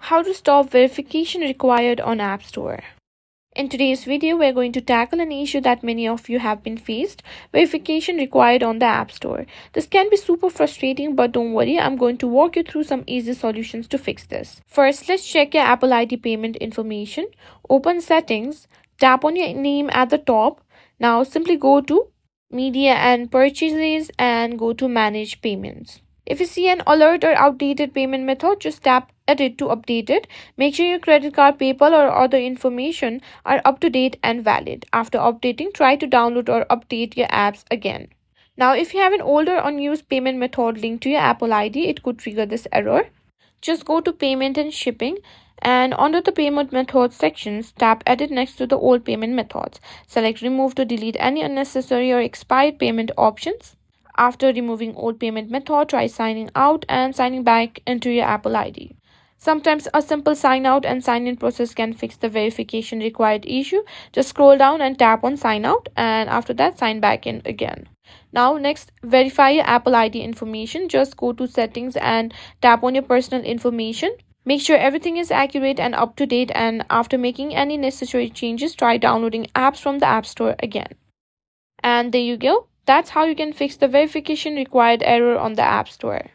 How to stop verification required on App Store. In today's video, we're going to tackle an issue that many of you have been faced, verification required on the App Store. This can be super frustrating, but don't worry, I'm going to walk you through some easy solutions to fix this. First, let's check your Apple ID payment information. Open Settings, tap on your name at the top. Now simply go to Media and Purchases and go to Manage Payments. If you see an alert or outdated payment method, just tap Edit to update it. Make sure your credit card, PayPal, or other information are up to date and valid. After updating, try to download or update your apps again. Now, if you have an older unused payment method linked to your Apple ID, it could trigger this error. Just go to Payment and Shipping, and under the Payment Methods sections, tap Edit next to the old payment methods. Select Remove to delete any unnecessary or expired payment options. After removing old payment method, try signing out and signing back into your Apple ID. Sometimes a simple sign out and sign in process can fix the verification required issue. Just scroll down and tap on sign out, and after that sign back in again. Now next, verify your Apple ID information. Just go to settings and tap on your personal information. Make sure everything is accurate and up to date, and after making any necessary changes, try downloading apps from the App Store again. And there you go. That's how you can fix the verification required error on the App Store.